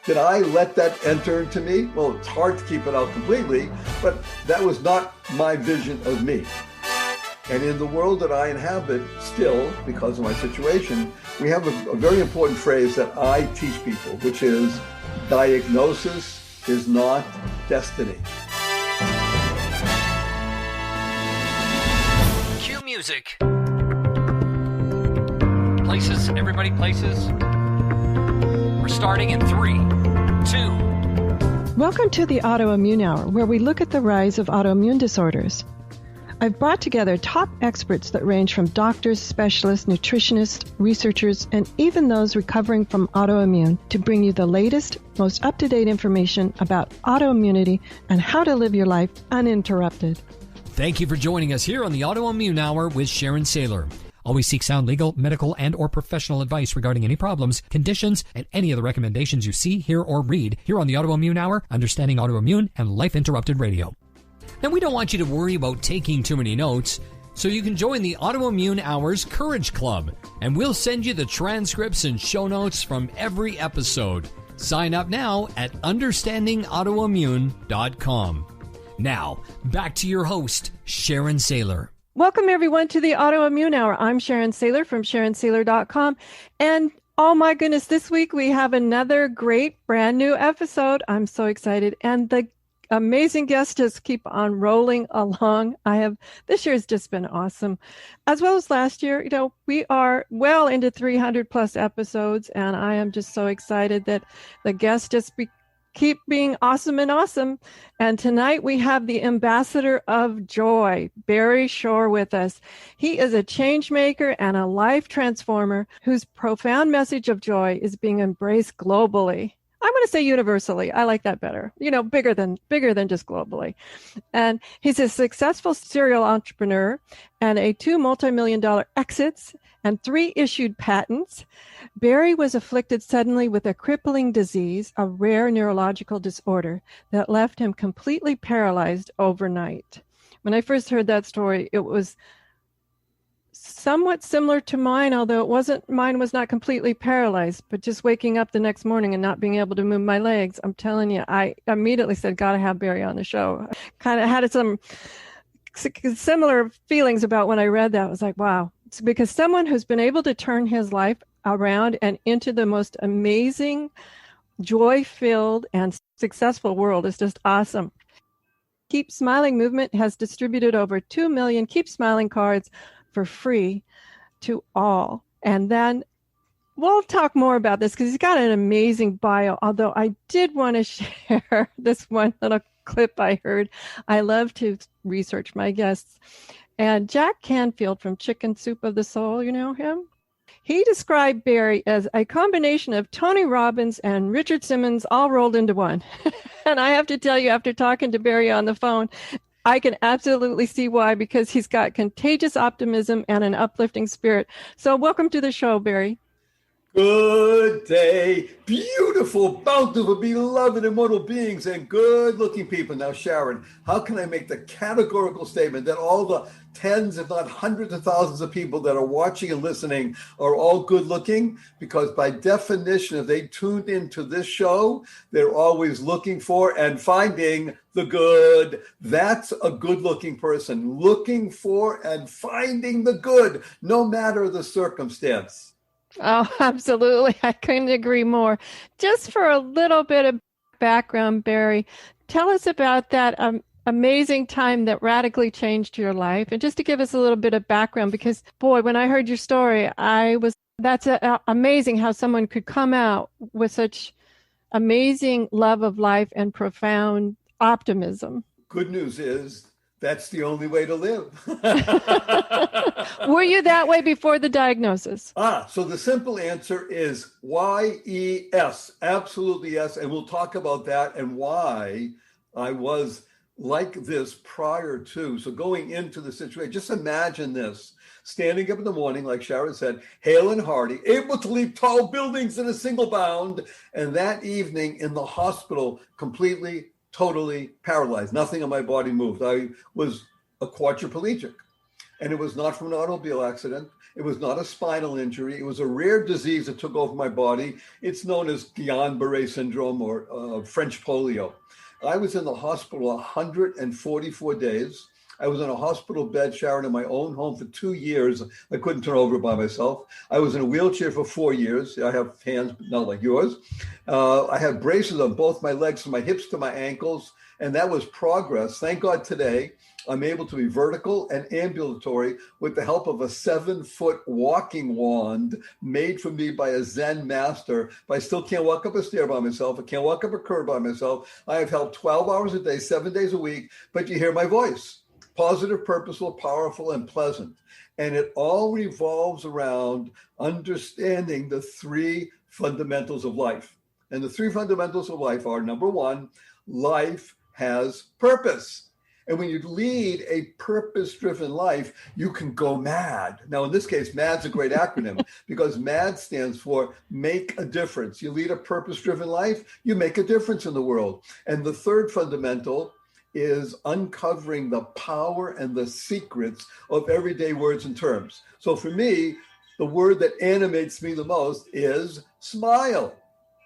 Did I let that enter into me? Well, it's hard to keep it out completely, but that was not my vision of me. And in the world that I inhabit still, because of my situation, we have a very important phrase that I teach people, which is diagnosis is not destiny. Cue music. Places, everybody places. We're starting in 3, 2. Welcome to the Autoimmune Hour, where we look at the rise of autoimmune disorders. I've brought together top experts that range from doctors, specialists, nutritionists, researchers, and even those recovering from autoimmune to bring you the latest, most up-to-date information about autoimmunity and how to live your life uninterrupted. Thank you for joining us here on the Autoimmune Hour with Sharon Sayler. Always seek sound legal, medical, and or professional advice regarding any problems, conditions, and any of the recommendations you see, hear, or read here on the Autoimmune Hour, Understanding Autoimmune, and Life Interrupted Radio. Now, we don't want you to worry about taking too many notes, so you can join the Autoimmune Hour's Courage Club, and we'll send you the transcripts and show notes from every episode. Sign up now at understandingautoimmune.com. Now, back to your host, Sharon Sayler. Welcome, everyone, to the Autoimmune Hour. I'm Sharon Sayler from SharonSayler.com. And oh my goodness, this week we have another great brand new episode. I'm so excited. And the amazing guests just keep on rolling along. This year has just been awesome. As well as last year, we are well into 300 plus episodes. And I am just so excited that the guests just keep being awesome and awesome. And tonight we have the ambassador of joy, Barry Shore, with us. He is a change maker and a life transformer whose profound message of joy is being embraced globally. I'm going to say universally. I like that better. Bigger than just globally. And he's a successful serial entrepreneur and a 2 multi-million-dollar exits and 3 issued patents. Barry was afflicted suddenly with a crippling disease, a rare neurological disorder that left him completely paralyzed overnight. When I first heard that story, it was somewhat similar to mine, although mine was not completely paralyzed, but just waking up the next morning and not being able to move my legs. I'm telling you, I immediately said, gotta have Barry on the show. Kind of had some similar feelings about when I read that. I was like, wow. It's because someone who's been able to turn his life around and into the most amazing, joy-filled, and successful world is just awesome. Keep Smiling movement has distributed over 2 million Keep Smiling cards for free to all. And then we'll talk more about this because he's got an amazing bio, although I did want to share this one little clip I heard. I love to research my guests. And Jack Canfield from Chicken Soup of the Soul, you know him? He described Barry as a combination of Tony Robbins and Richard Simmons all rolled into one. And I have to tell you, after talking to Barry on the phone, I can absolutely see why, because he's got contagious optimism and an uplifting spirit. So welcome to the show, Barry. Good day, beautiful, bountiful, beloved, immortal beings, and good-looking people. Now, Sharon, how can I make the categorical statement that all the tens, if not hundreds of thousands of people that are watching and listening are all good-looking? Because by definition, if they tuned into this show, they're always looking for and finding the good. That's a good-looking person, looking for and finding the good, no matter the circumstance. Oh, absolutely. I couldn't agree more. Just for a little bit of background, Barry, tell us about that amazing time that radically changed your life. And just to give us a little bit of background, because, boy, when I heard your story, that's amazing how someone could come out with such amazing love of life and profound optimism. Good news is that's the only way to live. Were you that way before the diagnosis? So the simple answer is yes, absolutely yes. And we'll talk about that and why I was like this prior to. So going into the situation, just imagine this. Standing up in the morning, like Sharon said, hale and hearty, able to leap tall buildings in a single bound. And that evening in the hospital, completely, totally paralyzed. Nothing on my body moved. I was a quadriplegic. And it was not from an automobile accident. It was not a spinal injury. It was a rare disease that took over my body. It's known as Guillain-Barré syndrome or French polio. I was in the hospital 144 days. I was in a hospital bed, Sharon, in my own home for 2 years. I couldn't turn over by myself. I was in a wheelchair for 4 years. I have hands, but not like yours. I had braces on both my legs, from my hips to my ankles, and that was progress. Thank God today, I'm able to be vertical and ambulatory with the help of a 7-foot walking wand made for me by a Zen master. But I still can't walk up a stair by myself. I can't walk up a curb by myself. I have helped 12 hours a day, 7 days a week, but you hear my voice. Positive, purposeful, powerful, and pleasant. And it all revolves around understanding the 3 fundamentals of life. And the 3 fundamentals of life are, number 1, life has purpose. And when you lead a purpose-driven life, you can go mad. Now, in this case, MAD's a great acronym because MAD stands for make a difference. You lead a purpose-driven life, you make a difference in the world. And the 3rd fundamental is uncovering the power and the secrets of everyday words and terms. So for me, the word that animates me the most is smile.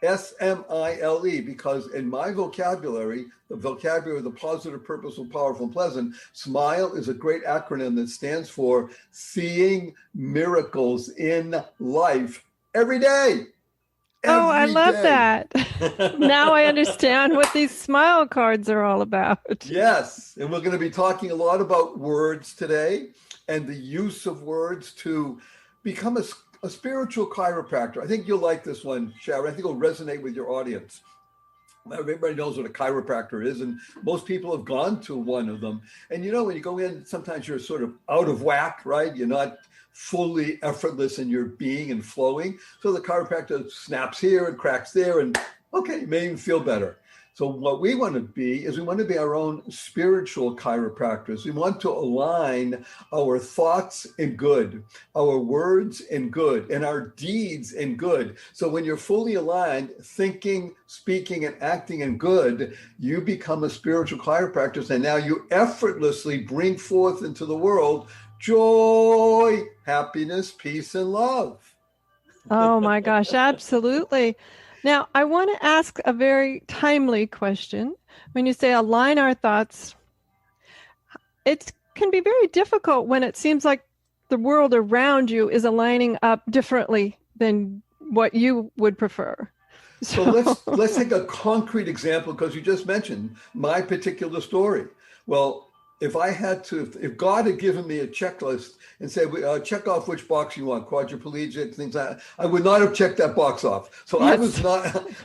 S-M-I-L-E, because in my vocabulary, the vocabulary of the positive, purposeful, powerful, and pleasant, SMILE is a great acronym that stands for seeing miracles in life every day. Oh, I love that. Now I understand what these smile cards are all about. Yes, and we're going to be talking a lot about words today and the use of words to become a spiritual chiropractor. I think you'll like this one, Sharon. I think it'll resonate with your audience. Everybody knows what a chiropractor is, and most people have gone to one of them. And you know, when you go in, sometimes you're sort of out of whack, right? You're not fully effortless in your being and flowing. So the chiropractor snaps here and cracks there, and okay, you may even feel better. So what we want to be is we want to be our own spiritual chiropractors. We want to align our thoughts in good, our words in good, and our deeds in good. So when you're fully aligned, thinking, speaking, and acting in good, you become a spiritual chiropractor. And now you effortlessly bring forth into the world joy, happiness, peace, and love. Oh my gosh, absolutely. Now, I want to ask a very timely question. When you say align our thoughts, it can be very difficult when it seems like the world around you is aligning up differently than what you would prefer. So let's take a concrete example, because you just mentioned my particular story. Well, if God had given me a checklist and said, check off which box you want, quadriplegic, things like that, I would not have checked that box off. So yes.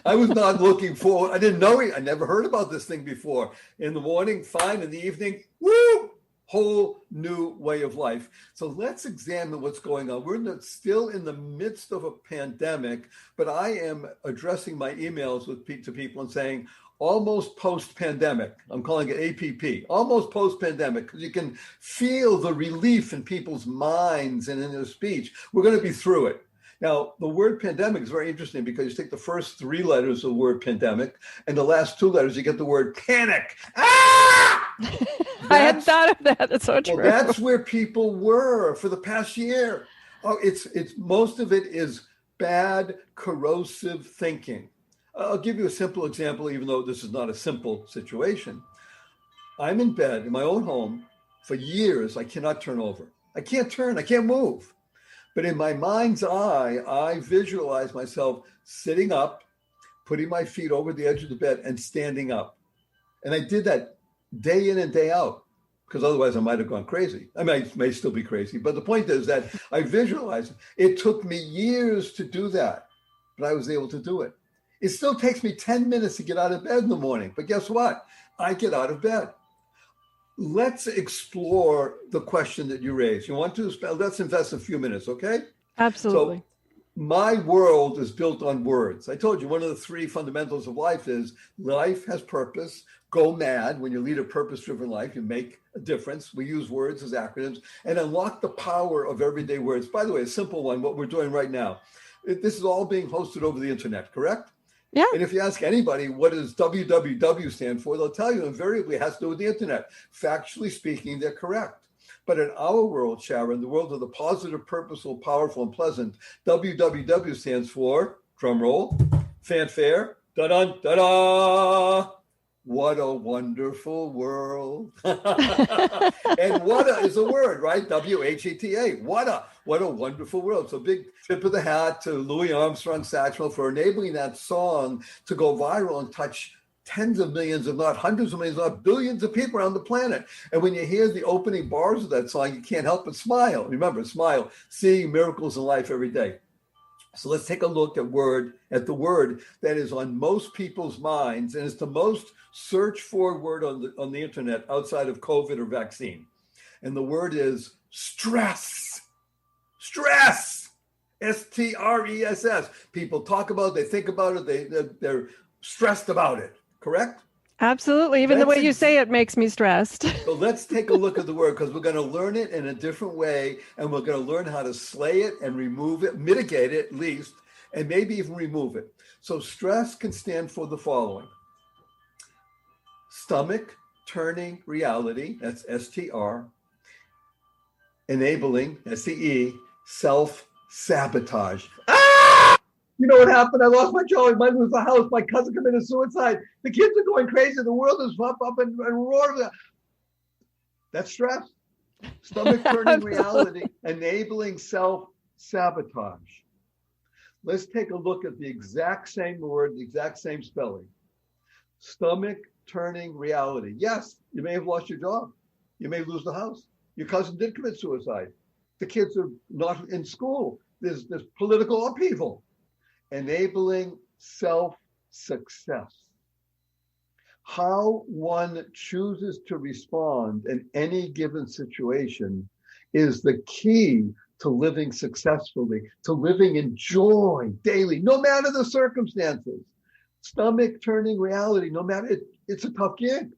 I was not looking forward. I didn't know it. I never heard about this thing before. In the morning, fine. In the evening, woo, whole new way of life. So let's examine what's going on. We're still in the midst of a pandemic, but I am addressing my emails to people and saying, almost post-pandemic. I'm calling it APP, almost post-pandemic, because you can feel the relief in people's minds and in their speech. We're going to be through it. Now, the word pandemic is very interesting because you take the first 3 letters of the word pandemic and the last 2 letters, you get the word panic. Ah! I hadn't thought of that. That's so true. Well, that's where people were for the past year. Oh, it's most of it is bad, corrosive thinking. I'll give you a simple example, even though this is not a simple situation. I'm in bed in my own home for years. I cannot turn over. I can't move. But in my mind's eye, I visualize myself sitting up, putting my feet over the edge of the bed and standing up. And I did that day in and day out, because otherwise I might have gone crazy. I mean, I may still be crazy. But the point is that I visualized. It took me years to do that, but I was able to do it. It still takes me 10 minutes to get out of bed in the morning. But guess what? I get out of bed. Let's explore the question that you raised. You want to let's invest a few minutes, okay? Absolutely. So my world is built on words. I told you one of the 3 fundamentals of life is life has purpose. Go mad. When you lead a purpose-driven life, you make a difference. We use words as acronyms and unlock the power of everyday words. By the way, a simple one, what we're doing right now. This is all being hosted over the internet, correct? Yeah. And if you ask anybody what does www stand for, they'll tell you invariably it has to do with the internet. Factually speaking, they're correct. But in our world, Sharon, the world of the positive, purposeful, powerful, and pleasant, WWW stands for, drum roll, fanfare, da-da, da-da. What a wonderful world. And whata is a word, right? W-H-E-T-A. What a wonderful world. So big tip of the hat to Louis Armstrong Satchel for enabling that song to go viral and touch tens of millions, if not hundreds of millions, if not billions of people around the planet. And when you hear the opening bars of that song, you can't help but smile. Remember, smile, seeing miracles in life every day. So let's take a look at the word that is on most people's minds, and it's the most searched for word on the internet outside of COVID or vaccine. And the word is stress. Stress. S-T-R-E-S-S. People talk about it, they think about it, they're stressed about it. Correct? Absolutely. Even the way you say it makes me stressed. So let's take a look at the word, because we're going to learn it in a different way, and we're going to learn how to slay it and remove it, mitigate it at least, and maybe even remove it. So stress can stand for the following: stomach turning reality, that's S-T-R, enabling, S-T-E, self-sabotage. You know what happened? I lost my job. I might lose the house. My cousin committed suicide. The kids are going crazy. The world is up and roaring. That's stress. Stomach turning reality, enabling self-sabotage. Let's take a look at the exact same word, the exact same spelling. Stomach turning reality. Yes, you may have lost your job. You may lose the house. Your cousin did commit suicide. The kids are not in school. There's political upheaval. Enabling self-success. How one chooses to respond in any given situation is the key to living successfully, to living in joy daily, no matter the circumstances. Stomach turning reality, no matter, it's a tough gig.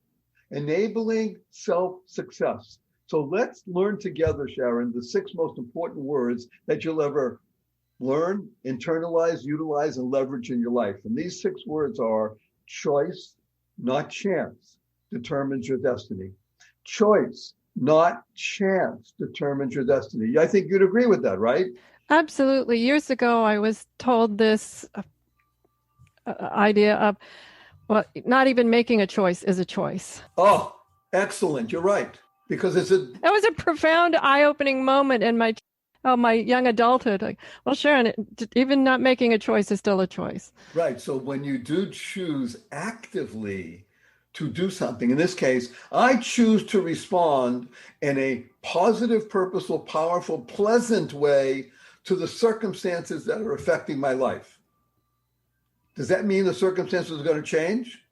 Enabling self-success. So let's learn together, Sharon, the 6 most important words that you'll ever learn, internalize, utilize, and leverage in your life. And these 6 words are: choice, not chance, determines your destiny. Choice, not chance, determines your destiny. I think you'd agree with that, right? Absolutely. Years ago, I was told this idea of, well, not even making a choice is a choice. Oh, excellent. You're right. Because that was a profound, eye-opening moment in my young adulthood. Like, well, Sharon, even not making a choice is still a choice. Right. So when you do choose actively to do something, in this case, I choose to respond in a positive, purposeful, powerful, pleasant way to the circumstances that are affecting my life. Does that mean the circumstances are going to change?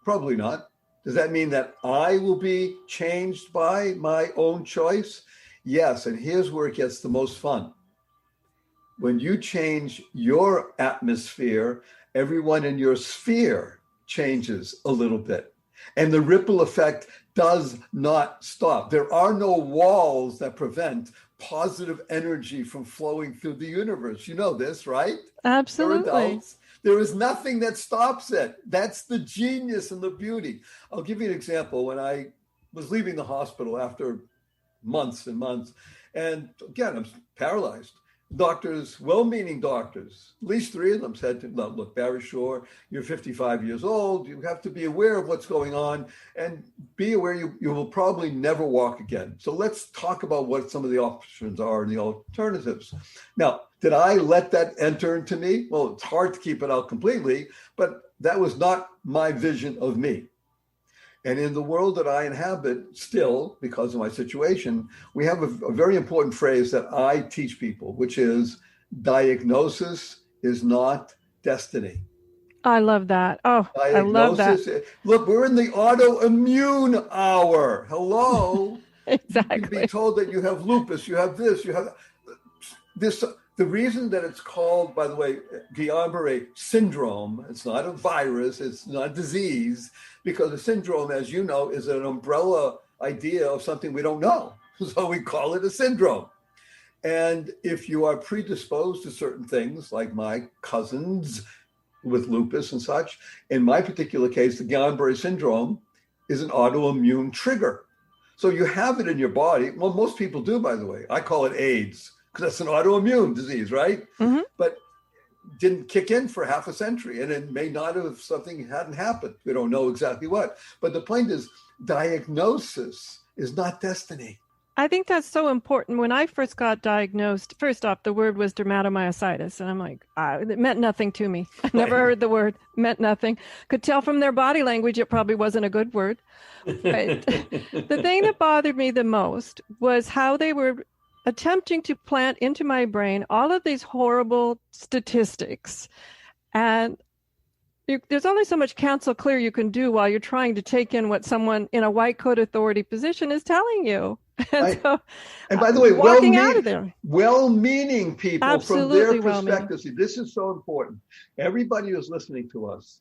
Probably not. Does that mean that I will be changed by my own choice? Yes, and here's where it gets the most fun. When you change your atmosphere, everyone in your sphere changes a little bit. And the ripple effect does not stop. There are no walls that prevent positive energy from flowing through the universe. You know this, right? Absolutely. There is nothing that stops it. That's the genius and the beauty. I'll give you an example. When I was leaving the hospital after months and months, and again, I'm paralyzed. Doctors, well-meaning doctors, at least 3 of them said to me, look, Barry Shore, you're 55 years old. You have to be aware of what's going on and be aware you will probably never walk again. So let's talk about what some of the options are and the alternatives. Now, did I let that enter into me? Well, it's hard to keep it out completely, but that was not my vision of me. And in the world that I inhabit still, because of my situation, we have a very important phrase that I teach people, which is diagnosis is not destiny. I love that. Oh, I love that. Look, we're in the autoimmune hour. Hello. Exactly. You can be told that you have lupus, you have this, you have this. The reason that it's called, by the way, Guillain-Barré syndrome, it's not a virus, it's not a disease, because a syndrome, as you know, is an umbrella idea of something we don't know. So we call it a syndrome. And if you are predisposed to certain things, like my cousins with lupus and such, in my particular case, the Guillain-Barré syndrome is an autoimmune trigger. So you have it in your body. Well, most people do, by the way. I call it AIDS because that's an autoimmune disease, right? Mm-hmm. But didn't kick in for half a century, and it may not have, something hadn't happened. We don't know exactly what. But the point is, diagnosis is not destiny. I think that's so important. When I first got diagnosed, first off, the word was dermatomyositis. And I'm like, it meant nothing to me. I never heard the word, meant nothing. Could tell from their body language, it probably wasn't a good word. But the thing that bothered me the most was how they were attempting to plant into my brain all of these horrible statistics. And there's only so much cancel clear you can do while you're trying to take in what someone in a white coat authority position is telling you. And, and by the way, well-meaning people, absolutely, from their perspective, see, this is so important. Everybody who's listening to us,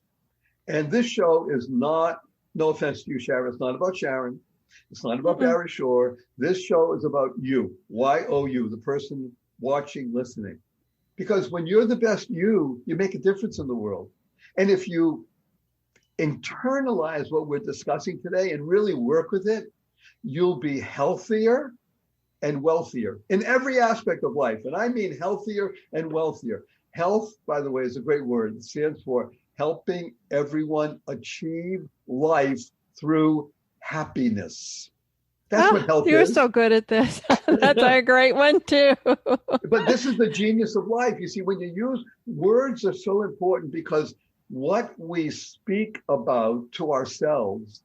and this show is not, no offense to you, Sharon, it's not about Sharon. It's not about Barry Shore. This show is about you, Y-O-U, the person watching, listening. Because when you're the best you make a difference in the world. And if you internalize what we're discussing today and really work with it, you'll be healthier and wealthier in every aspect of life. And I mean healthier and wealthier. Health, by the way, is a great word. It stands for helping everyone achieve life through happiness. That's what health you're is. You're so good at this. That's a great one too. But this is the genius of life. You see, when you use words are so important because what we speak about to ourselves,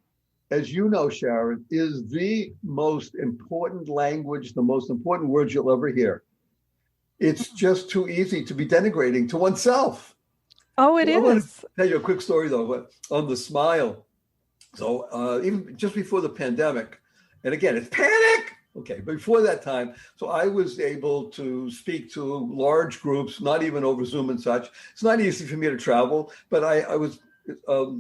as you know, Sharon, is the most important language, the most important words you'll ever hear. It's just too easy to be denigrating to oneself. Oh, it is. I want to tell you a quick story, though, on the smile. So even just before the pandemic, and again, it's panic. Okay, but before that time, so I was able to speak to large groups, not even over Zoom and such. It's not easy for me to travel, but I was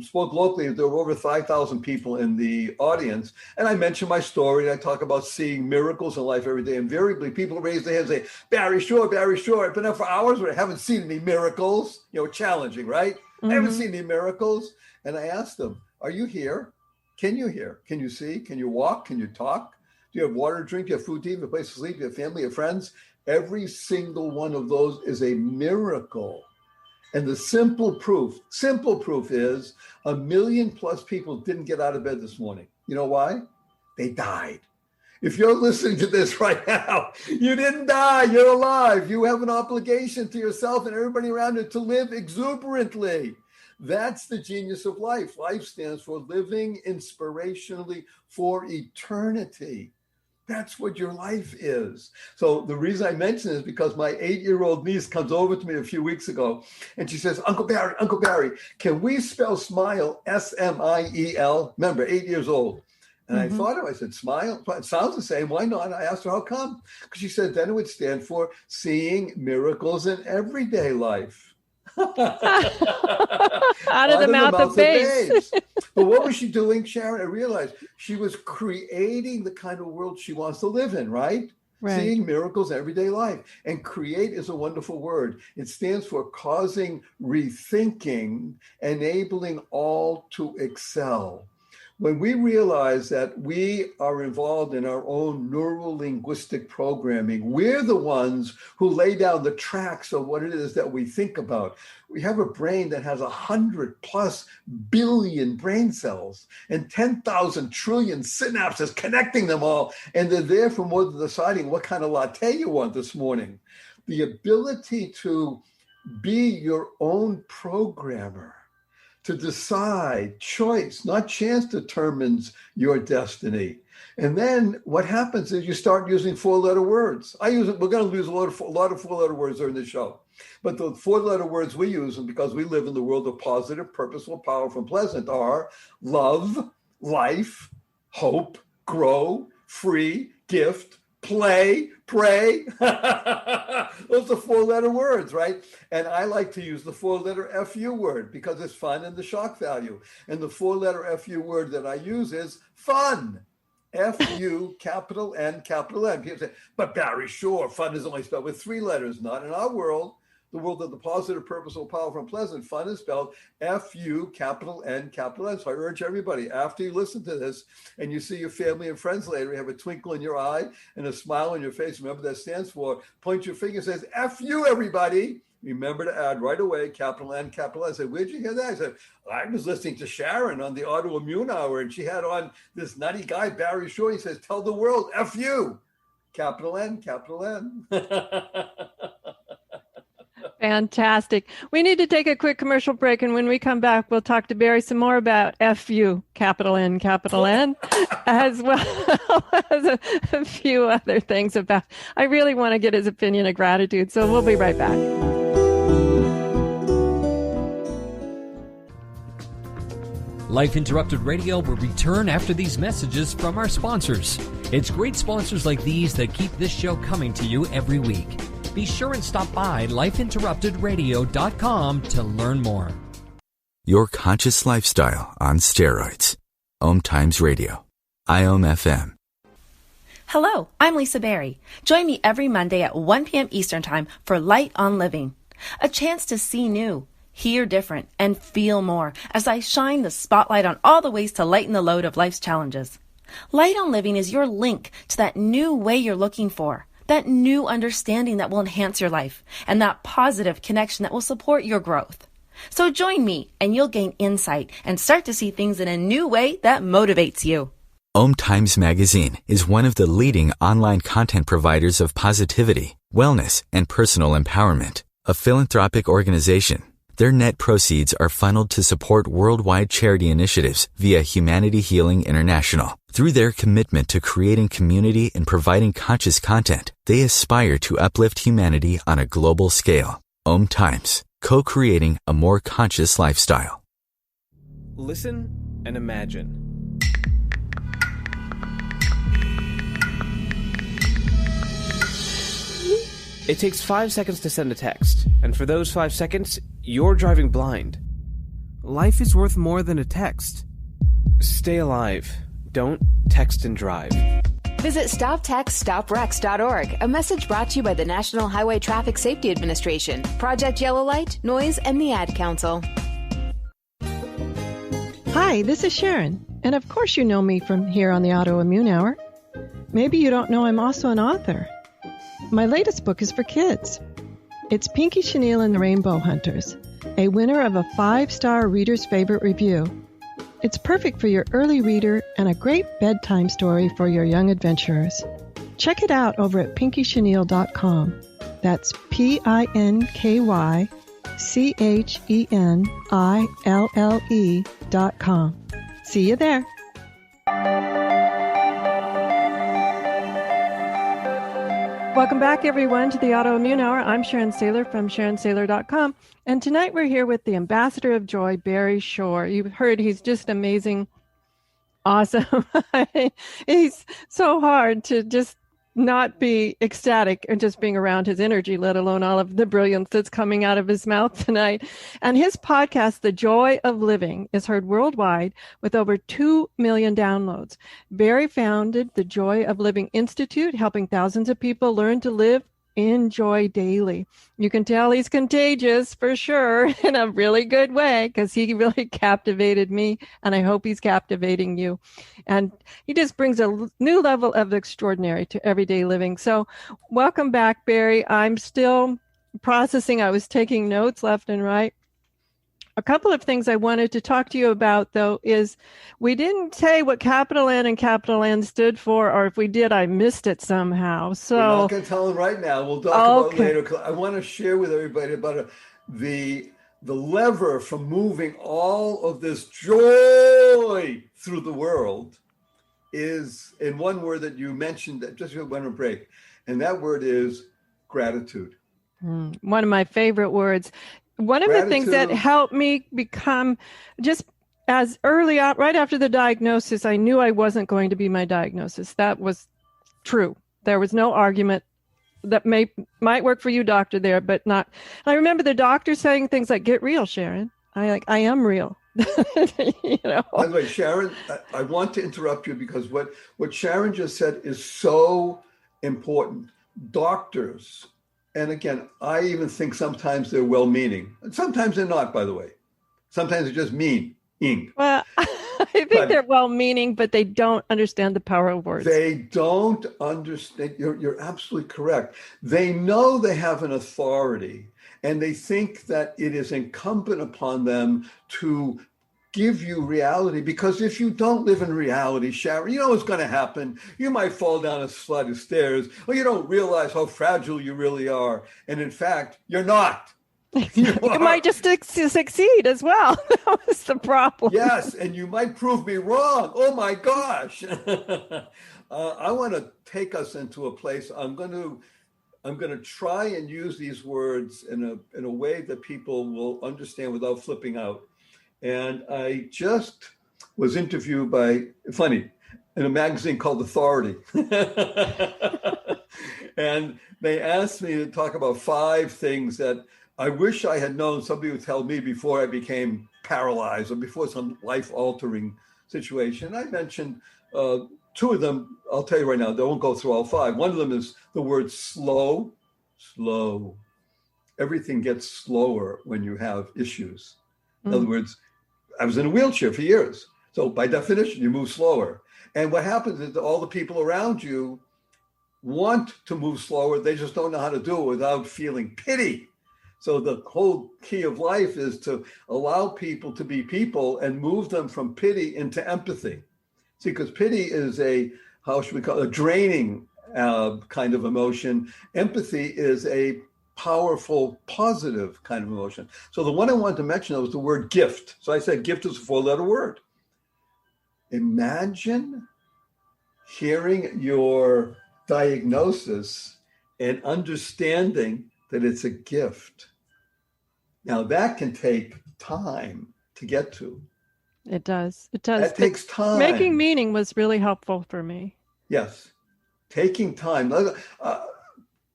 spoke locally. There were over 5,000 people in the audience, and I mentioned my story. And I talk about seeing miracles in life every day. Invariably, people raise their hands and say, Barry Shore, I've been up for hours, but I haven't seen any miracles. Challenging, right? I haven't seen any miracles. And I asked them, are you here? Can you hear? Can you see? Can you walk? Can you talk? Do you have water to drink? Do you have food to eat? Do you have a place to sleep? Do you have family? Do you have friends? Every single one of those is a miracle. And the simple proof is 1 million plus people didn't get out of bed this morning. You know why? They died. If you're listening to this right now, you didn't die. You're alive. You have an obligation to yourself and everybody around you to live exuberantly. That's the genius of life. Life stands for living inspirationally for eternity. That's what your life is. So the reason I mention this is because my 8-year-old niece comes over to me a few weeks ago and she says, Uncle Barry, can we spell smile S-M-I-E-L? Remember, 8 years old. And I thought I said, smile? It sounds the same. Why not? I asked her, how come? Because she said, then it would stand for seeing miracles in everyday life. Out of the mouth of babes. But what was she doing, Sharon? I realized she was creating the kind of world she wants to live in, right? Seeing miracles in everyday life. And create is a wonderful word. It stands for causing rethinking, enabling all to excel. When we realize that we are involved in our own neuro-linguistic programming, we're the ones who lay down the tracks of what it is that we think about. We have a brain that has 100+ billion brain cells and 10,000 trillion synapses connecting them all. And they're there for more than deciding what kind of latte you want this morning. The ability to be your own programmer, to decide, choice, not chance, determines your destiny. And then what happens is you start using 4-letter words. We're going to use a lot of 4-letter words during the show. But the 4-letter words we use, and because we live in the world of positive, purposeful, powerful, and pleasant, are love, life, hope, grow, free, gift, play, pray. Those are 4-letter words, right? And I like to use the 4-letter FU word because it's fun and the shock value. And the 4-letter FU word that I use is fun. F-U, capital N, capital N. People say, but Barry Shore, fun is only spelled with 3 letters. Not in our world. the world of the positive, purposeful, powerful, and pleasant. Fun is spelled F-U, capital N, capital N. So I urge everybody, after you listen to this and you see your family and friends later, you have a twinkle in your eye and a smile on your face. Remember that stands for, point your finger, says, F-U, everybody. Remember to add right away, capital N, capital N. I said, where'd you hear that? I said, I was listening to Sharon on the Autoimmune Hour, and she had on this nutty guy, Barry Shore. He says, tell the world, F-U, capital N, capital N. Fantastic. We need to take a quick commercial break, and when we come back, we'll talk to Barry some more about FU, capital N, as well as a few other things about. I really want to get his opinion of gratitude, so we'll be right back. Life Interrupted Radio will return after these messages from our sponsors. It's great sponsors like these that keep this show coming to you every week. Be sure and stop by lifeinterruptedradio.com to learn more. Your conscious lifestyle on steroids. OMTimes Radio. IOM FM. Hello, I'm Lisa Berry. Join me every Monday at 1 p.m. Eastern Time for Light on Living. A chance to see new, hear different, and feel more as I shine the spotlight on all the ways to lighten the load of life's challenges. Light on Living is your link to that new way you're looking for, that new understanding that will enhance your life, and that positive connection that will support your growth. So join me and you'll gain insight and start to see things in a new way that motivates you. OMTimes Magazine is one of the leading online content providers of positivity, wellness, and personal empowerment. A philanthropic organization, their net proceeds are funneled to support worldwide charity initiatives via Humanity Healing International. Through their commitment to creating community and providing conscious content, they aspire to uplift humanity on a global scale. OMTimes, co-creating a more conscious lifestyle. Listen and imagine. It takes 5 seconds to send a text, and for those 5 seconds, you're driving blind. Life is worth more than a text. Stay alive. Don't text and drive. Visit StopTextStopWrecks.org, a message brought to you by the National Highway Traffic Safety Administration, Project Yellow Light, Noise, and the Ad Council. Hi, this is Sharon, and of course you know me from here on the Autoimmune Hour. Maybe you don't know I'm also an author. My latest book is for kids. It's Pinky Chenille and the Rainbow Hunters, a winner of a 5-star Reader's Favorite review. It's perfect for your early reader and a great bedtime story for your young adventurers. Check it out over at pinkychenille.com. That's PinkyChenille.com. See you there. Welcome back, everyone, to the Autoimmune Hour. I'm Sharon Sayler from SharonSayler.com. And tonight we're here with the Ambassador of Joy, Barry Shore. You've heard he's just amazing, awesome. He's so hard to just not be ecstatic and just being around his energy, let alone all of the brilliance that's coming out of his mouth tonight. And his podcast, The Joy of Living, is heard worldwide with over 2 million downloads. Barry founded the Joy of Living Institute, helping thousands of people learn to live in joy daily. You can tell he's contagious for sure in a really good way, because he really captivated me, and I hope he's captivating you. And he just brings a new level of extraordinary to everyday living. So welcome back, Barry. I'm still processing. I was taking notes left and right. A couple of things I wanted to talk to you about, though, is we didn't say what capital N and capital N stood for, or if we did, I missed it somehow. So we're not going to tell them right now. We'll talk about it later. I want to share with everybody about the lever for moving all of this joy through the world is in one word that you mentioned that just went on break, and that word is gratitude. One of my favorite words. One of the things that helped me become just as early out, right after the diagnosis, I knew I wasn't going to be my diagnosis. That was true. There was no argument. That might work for you, doctor, there, but not. I remember the doctor saying things like, "Get real, Sharon." I am real. You know. By the way, Sharon, I want to interrupt you because what Sharon just said is so important. Doctors And again, I even think sometimes they're well-meaning. And sometimes they're not, by the way. Sometimes they're just mean-ing. Well, I think they're well-meaning, but they don't understand the power of words. They don't understand. You're absolutely correct. They know they have an authority, and they think that it is incumbent upon them to give you reality, because if you don't live in reality, Sharon, you know what's going to happen. You might fall down a flight of stairs, or you don't realize how fragile you really are. And in fact, you're not. You might just succeed as well. That was the problem. Yes, and you might prove me wrong. Oh my gosh. I want to take us into a place. I'm going to try and use these words in a way that people will understand without flipping out. And I just was interviewed in a magazine called Authority. And they asked me to talk about 5 things that I wish I had known somebody would tell me before I became paralyzed or before some life-altering situation. I mentioned 2 of them. I'll tell you right now, they won't go through all 5. One of them is the word slow. Everything gets slower when you have issues. In other words, I was in a wheelchair for years. So by definition, you move slower. And what happens is that all the people around you want to move slower. They just don't know how to do it without feeling pity. So the whole key of life is to allow people to be people and move them from pity into empathy. See, because pity is a draining kind of emotion. Empathy is a powerful, positive kind of emotion. So the one I wanted to mention was the word gift. So I said gift is a 4-letter word. Imagine hearing your diagnosis and understanding that it's a gift. Now that can take time to get to. It does. It does. That takes time. Making meaning was really helpful for me. Yes. Taking time.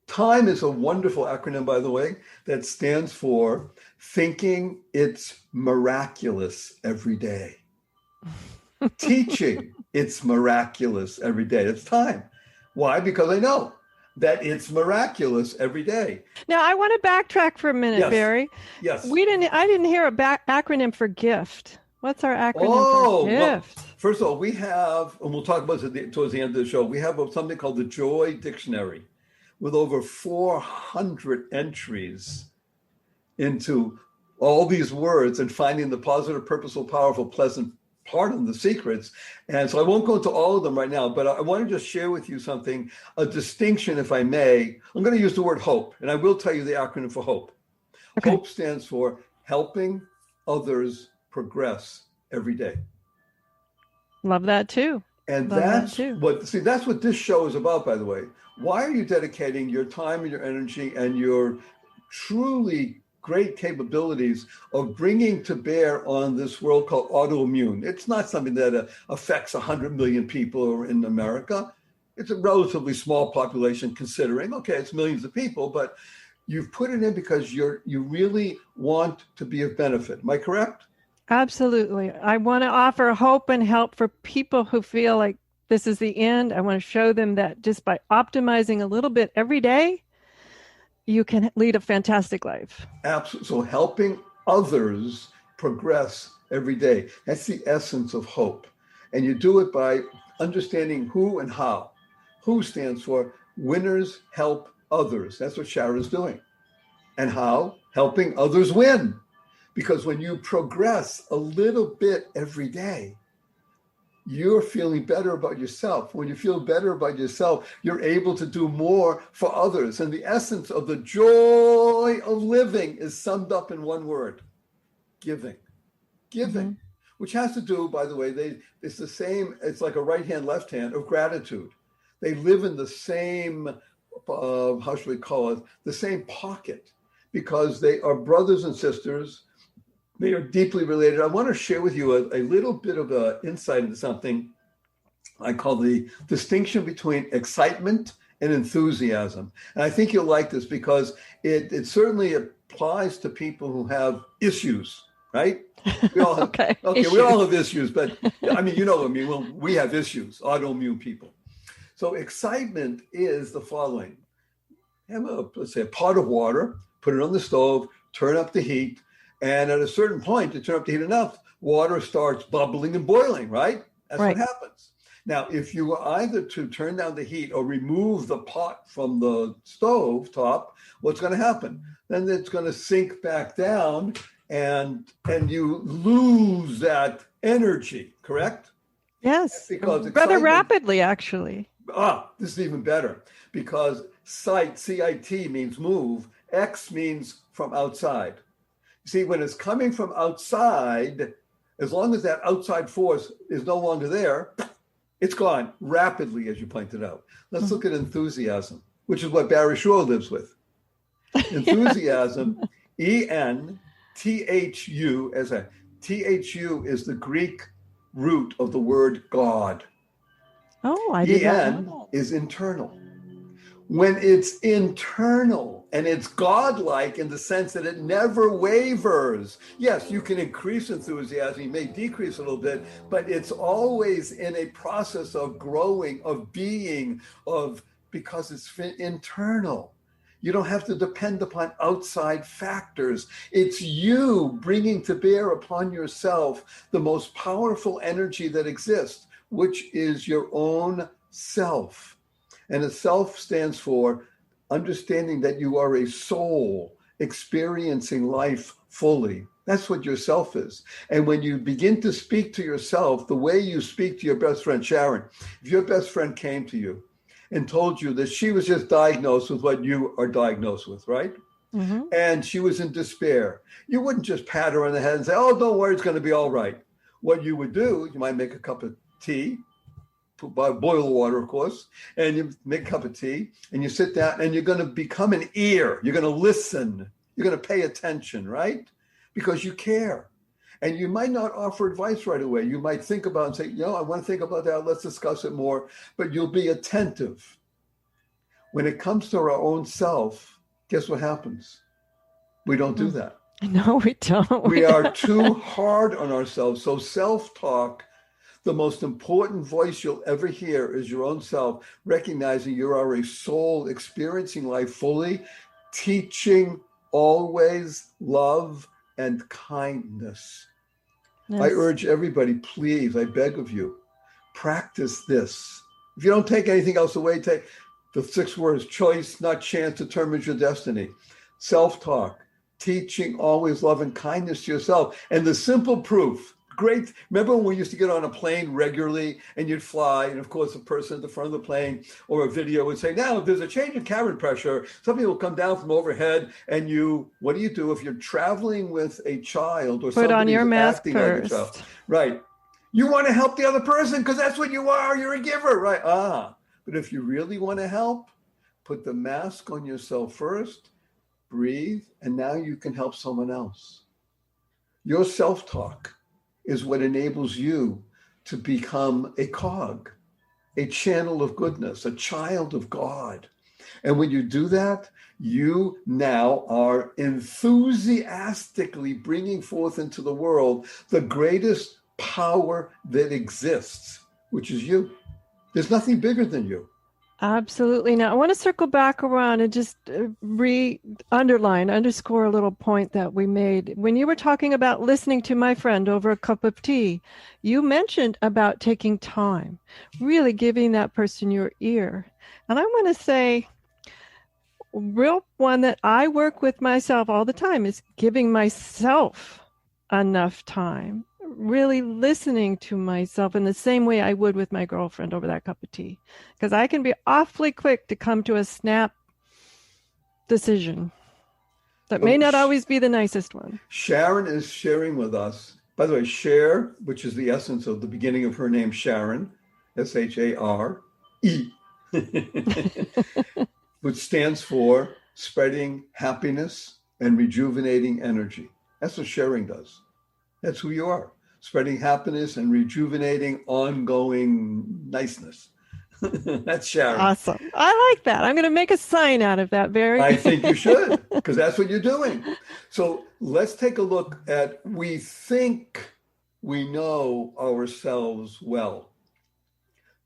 Time is a wonderful acronym, by the way, that stands for thinking it's miraculous every day. Teaching it's miraculous every day. It's time. Why? Because I know that it's miraculous every day. Now, I want to backtrack for a minute, Yes. Barry. Yes. I didn't hear a acronym for gift. What's our acronym for gift? Well, first of all, we have, and we'll talk about it towards the end of the show, we have something called the Joy Dictionary with over 400 entries into all these words and finding the positive, purposeful, powerful, pleasant part of the secrets. And so I won't go into all of them right now, but I want to just share with you something, a distinction, if I may. I'm going to use the word hope, and I will tell you the acronym for hope. Okay. Hope stands for helping others progress every day. Love that too. And that's what this show is about, by the way. Why are you dedicating your time and your energy and your truly great capabilities of bringing to bear on this world called autoimmune? It's not something that affects 100 million people in America. It's a relatively small population considering, okay, it's millions of people, but you've put it in because you really want to be of benefit. Am I correct? Absolutely. I want to offer hope and help for people who feel like this is the end. I want to show them that just by optimizing a little bit every day, you can lead a fantastic life. Absolutely. So helping others progress every day. That's the essence of hope. And you do it by understanding who and how. Who stands for winners help others. That's what Sharon's doing. And how? Helping others win. Because when you progress a little bit every day, you're feeling better about yourself. When you feel better about yourself, you're able to do more for others. And the essence of the joy of living is summed up in one word: giving. Giving, which has to do, by the way, it's the same, it's like a right hand, left hand of gratitude. They live in the same, how should we call it, the same pocket, because they are brothers and sisters. They are deeply related. I want to share with you a little bit of an insight into something I call the distinction between excitement and enthusiasm. And I think you'll like this because it certainly applies to people who have issues, right? We all have, okay, we all have issues, but I mean, you know what I mean? Well, we have issues, autoimmune people. So excitement is the following. have let's say a pot of water, put it on the stove, turn up the heat, and at a certain point, to turn up the heat enough, water starts bubbling and boiling, right? That's right. what happens. Now, if you were either to turn down the heat or remove the pot from the stove top, what's going to happen? Then it's going to sink back down, and you lose that energy, correct? Yes, because rather rapidly, actually. This is even better, because sight, C-I-T, means move. X means from outside. See, when it's coming from outside, as long as that outside force is no longer there, it's gone rapidly, as you pointed out. Let's look at enthusiasm, which is what Barry Shaw lives with. Enthusiasm, E-N-T-H-U, T-H-U is the Greek root of the word God. Oh, I did not E-N know is internal. When it's internal and it's godlike in the sense that it never wavers. Yes, you can increase enthusiasm, you may decrease a little bit, but it's always in a process of growing, of being, because it's internal. You don't have to depend upon outside factors. It's you bringing to bear upon yourself the most powerful energy that exists, which is your own self. And a self stands for understanding that you are a soul experiencing life fully. That's what your self is. And when you begin to speak to yourself the way you speak to your best friend, Sharon, if your best friend came to you and told you that she was just diagnosed with what you are diagnosed with, right? Mm-hmm. And she was in despair, you wouldn't just pat her on the head and say, oh, don't worry, it's going to be all right. What you would do, you might make a cup of tea, boil water, of course, and you make a cup of tea and you sit down and you're going to become an ear. You're going to listen. You're going to pay attention, right? Because you care. And you might not offer advice right away. You might think about it and say, I want to think about that. Let's discuss it more. But you'll be attentive. When it comes to our own self, guess what happens? We don't do that. No, we don't. We are too hard on ourselves. So self-talk, the most important voice you'll ever hear is your own self, recognizing you are a soul experiencing life fully, teaching always love and kindness. Yes. I urge everybody, please, I beg of you, practice this. If you don't take anything else away, take the 6 words: choice, not chance, determines your destiny. Self-talk, teaching always love and kindness to yourself. And the simple proof, great. Remember when we used to get on a plane regularly and you'd fly, and of course the person at the front of the plane or a video would say, now if there's a change in cabin pressure, something will come down from overhead, and what do you do if you're traveling with a child or put on your mask acting first. Like a child? Right. You want to help the other person because that's what you are. You're a giver, right? But if you really want to help, put the mask on yourself first, breathe, and now you can help someone else. Your self-talk is what enables you to become a cog, a channel of goodness, a child of God. And when you do that, you now are enthusiastically bringing forth into the world the greatest power that exists, which is you. There's nothing bigger than you. Absolutely. Now, I want to circle back around and just underscore a little point that we made. When you were talking about listening to my friend over a cup of tea, you mentioned about taking time, really giving that person your ear. And I want to say, real one that I work with myself all the time is giving myself enough time. Really listening to myself in the same way I would with my girlfriend over that cup of tea, because I can be awfully quick to come to a snap decision that may not always be the nicest one. Sharon is sharing with us, by the way, share, which is the essence of the beginning of her name, Sharon, S-H-A-R-E, which stands for spreading happiness and rejuvenating energy. That's what sharing does. That's who you are. Spreading happiness and rejuvenating ongoing niceness. That's Sharon. Awesome. I like that. I'm going to make a sign out of that, Barry. I think you should, because that's what you're doing. So let's take a look at, we think we know ourselves well.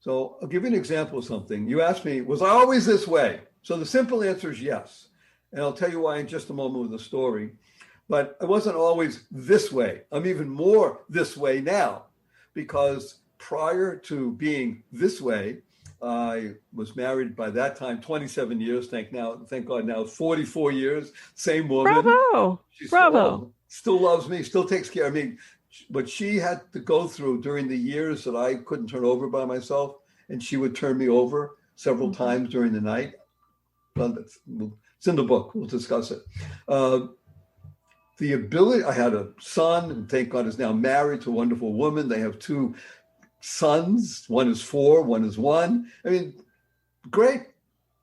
So I'll give you an example of something. You asked me, was I always this way? So the simple answer is yes. And I'll tell you why in just a moment with a story. But I wasn't always this way. I'm even more this way now, because prior to being this way, I was married by that time 27 years. Thank God now 44 years. Same woman. Bravo! Bravo! Still loves me. Still takes care of me. But she had to go through during the years that I couldn't turn over by myself, and she would turn me over several times during the night. Well, it's in the book. We'll discuss it. The ability, I had a son, and thank God is now married to a wonderful woman. They have 2 sons. One is 4, one is 1. I mean, great.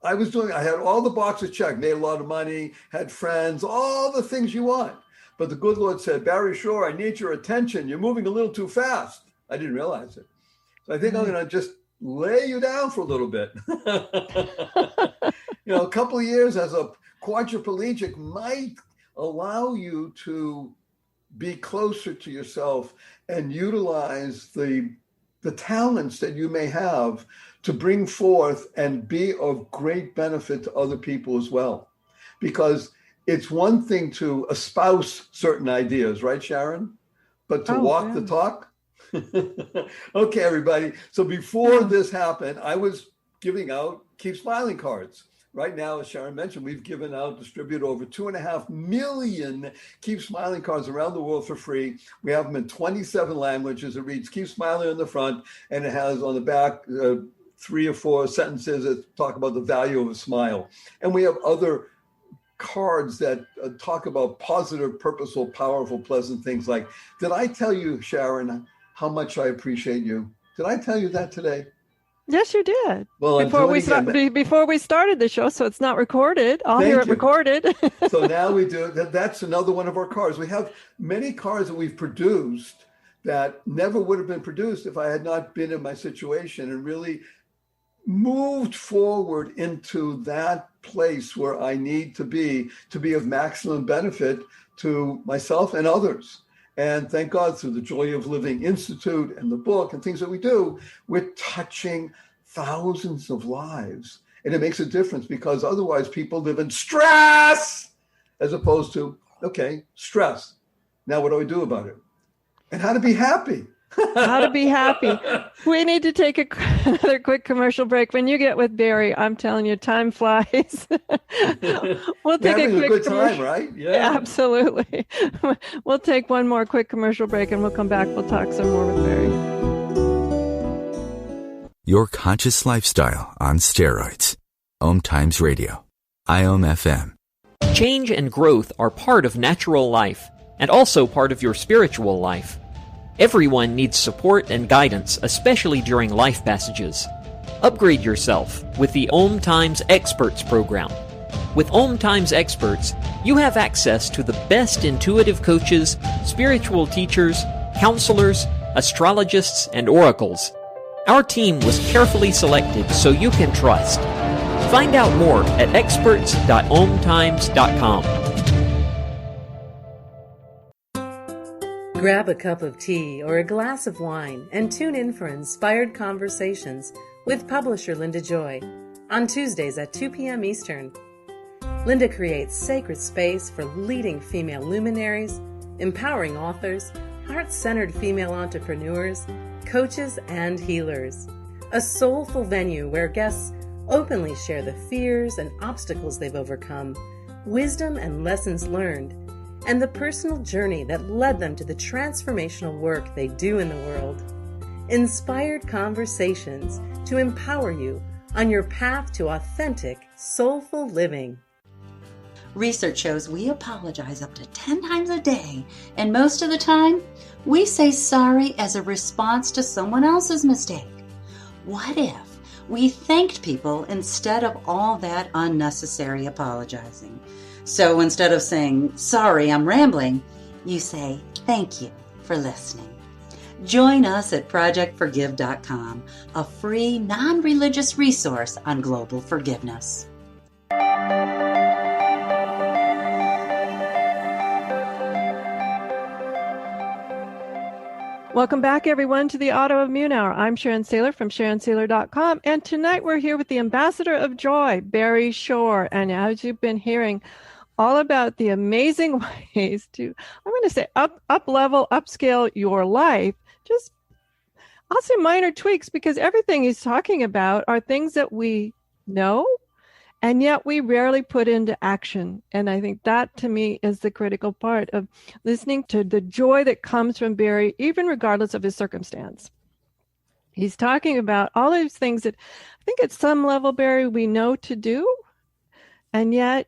I had all the boxes checked, made a lot of money, had friends, all the things you want. But the good Lord said, Barry Shore, I need your attention. You're moving a little too fast. I didn't realize it. So I think I'm going to just lay you down for a little bit. A couple of years as a quadriplegic might allow you to be closer to yourself and utilize the talents that you may have to bring forth and be of great benefit to other people as well. Because it's one thing to espouse certain ideas, right, Sharon? But to walk the talk? Okay, everybody. So before this happened, I was giving out Keep Smiling cards. Right now, as Sharon mentioned, we've distributed over 2.5 million Keep Smiling cards around the world for free. We have them in 27 languages. It reads Keep Smiling on the front, and it has on the back 3 or 4 sentences that talk about the value of a smile. And we have other cards that talk about positive, purposeful, powerful, pleasant things like, did I tell you, Sharon, how much I appreciate you? Did I tell you that today? Yes, you did. Well, before we started the show, so it's not recorded. I'll hear it recorded. So now we do. That's another one of our cards. We have many cards that we've produced that never would have been produced if I had not been in my situation and really moved forward into that place where I need to be of maximum benefit to myself and others. And thank God through the Joy of Living Institute and the book and things that we do, we're touching thousands of lives. And it makes a difference because otherwise people live in stress as opposed to, okay, stress. Now what do I do about it? And how to be happy. How to be happy. We need to take another quick commercial break. When you get with Barry, I'm telling you, time flies. We'll take a quick good time, right? Yeah, absolutely. We'll take one more quick commercial break and we'll come back. We'll talk some more with Barry. Your conscious lifestyle on steroids. OMTimes Radio. IOM FM. Change and growth are part of natural life and also part of your spiritual life. Everyone needs support and guidance, especially during life passages. Upgrade yourself with the OMTimes Experts program. With OMTimes Experts, you have access to the best intuitive coaches, spiritual teachers, counselors, astrologists, and oracles. Our team was carefully selected so you can trust. Find out more at experts.omtimes.com. Grab a cup of tea or a glass of wine and tune in for Inspired Conversations with publisher Linda Joy on Tuesdays at 2 p.m. Eastern. Linda creates sacred space for leading female luminaries, empowering authors, heart-centered female entrepreneurs, coaches, and healers. A soulful venue where guests openly share the fears and obstacles they've overcome, wisdom and lessons learned, and the personal journey that led them to the transformational work they do in the world. Inspired Conversations to empower you on your path to authentic, soulful living. Research shows we apologize up to 10 times a day, and most of the time, we say sorry as a response to someone else's mistake. What if we thanked people instead of all that unnecessary apologizing? So instead of saying, sorry, I'm rambling, you say, thank you for listening. Join us at projectforgive.com, a free, non-religious resource on global forgiveness. Welcome back, everyone, to the Autoimmune Hour. I'm Sharon Sayler from SharonSayler.com, and tonight we're here with the Ambassador of Joy, Barry Shore. And as you've been hearing all about the amazing ways to, I'm going to say, up-level, upscale your life, just, I'll say minor tweaks, because everything he's talking about are things that we know, and yet we rarely put into action. And I think that, to me, is the critical part of listening to the joy that comes from Barry, even regardless of his circumstance. He's talking about all these things that I think at some level, Barry, we know to do. And yet,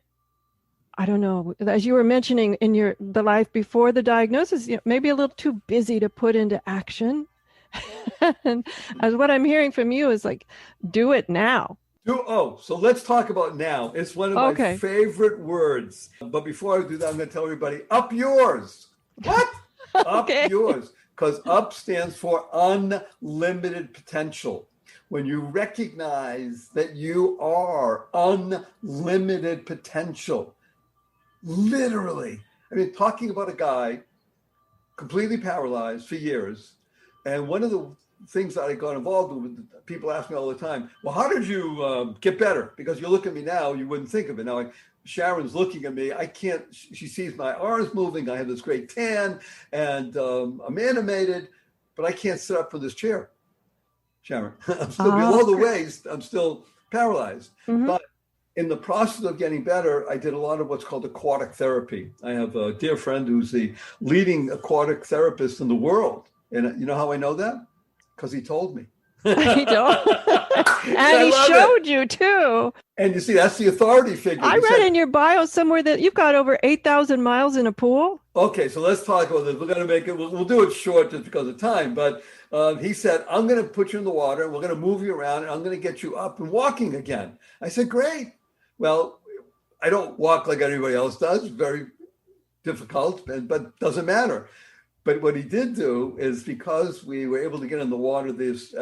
I don't know, as you were mentioning in the life before the diagnosis, maybe a little too busy to put into action. And as what I'm hearing from you is like, do it now. So let's talk about now. It's one of my favorite words. But before I do that, I'm going to tell everybody, up yours. What? Up yours. Because up stands for unlimited potential. When you recognize that you are unlimited potential, literally. I mean, talking about a guy completely paralyzed for years. And one of the things that I got involved with, people ask me all the time, well, how did you get better? Because you look at me now, you wouldn't think of it. Now, Sharon's looking at me. I can't, she sees my arms moving. I have this great tan and I'm animated, but I can't sit up from this chair, Sharon. I'm still below the waist. I'm still paralyzed. Mm-hmm. But in the process of getting better, I did a lot of what's called aquatic therapy. I have a dear friend who's the leading aquatic therapist in the world. And you know how I know that? Because he told me. He told. And he showed you too. And you see, that's the authority figure. I read in your bio somewhere that you've got over 8,000 miles in a pool. Okay, so let's talk about this. We're going to make it, we'll do it short just because of time. But he said, I'm going to put you in the water and we're going to move you around and I'm going to get you up and walking again. I said, great. Well, I don't walk like everybody else does. Very difficult, but doesn't matter. But what he did do is, because we were able to get in the water,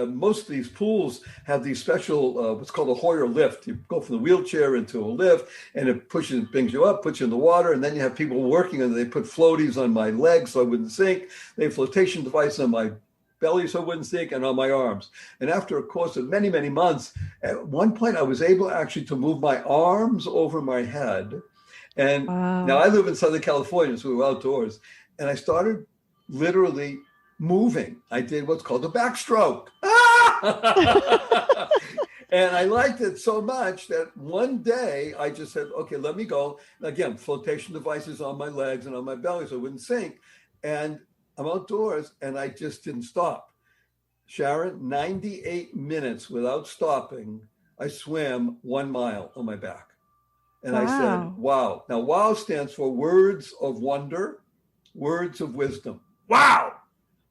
most of these pools have these special, what's called a Hoyer lift. You go from the wheelchair into a lift and it brings you up, puts you in the water. And then you have people working and they put floaties on my legs so I wouldn't sink. They have flotation devices on my belly so I wouldn't sink, and on my arms. And after a course of many, many months, at one point I was able actually to move my arms over my head. And now I live in Southern California, so we were outdoors. And I started literally moving. I did what's called a backstroke. And I liked it so much that one day I just said, okay, let me go. Again, flotation devices on my legs and on my belly so I wouldn't sink. And I'm outdoors and I just didn't stop. Sharon, 98 minutes without stopping, I swam 1 mile on my back. And I said, wow. Now, wow stands for words of wonder, words of wisdom. Wow.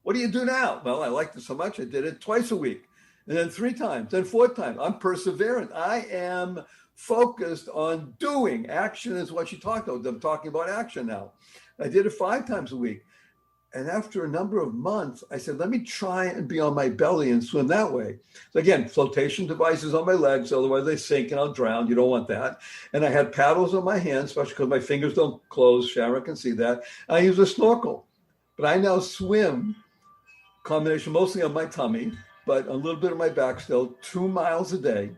What do you do now? Well, I liked it so much, I did it twice a week, and then 3 times, then 4 times. I'm perseverant. I am focused on doing. Action is what you talked about. I'm talking about action now. I did it 5 times a week. And after a number of months, I said, let me try and be on my belly and swim that way. So again, flotation devices on my legs, otherwise they sink and I'll drown. You don't want that. And I had paddles on my hands, especially because my fingers don't close. Sharon can see that. I use a snorkel. But I now swim, combination mostly on my tummy, but a little bit of my back still, 2 miles a day,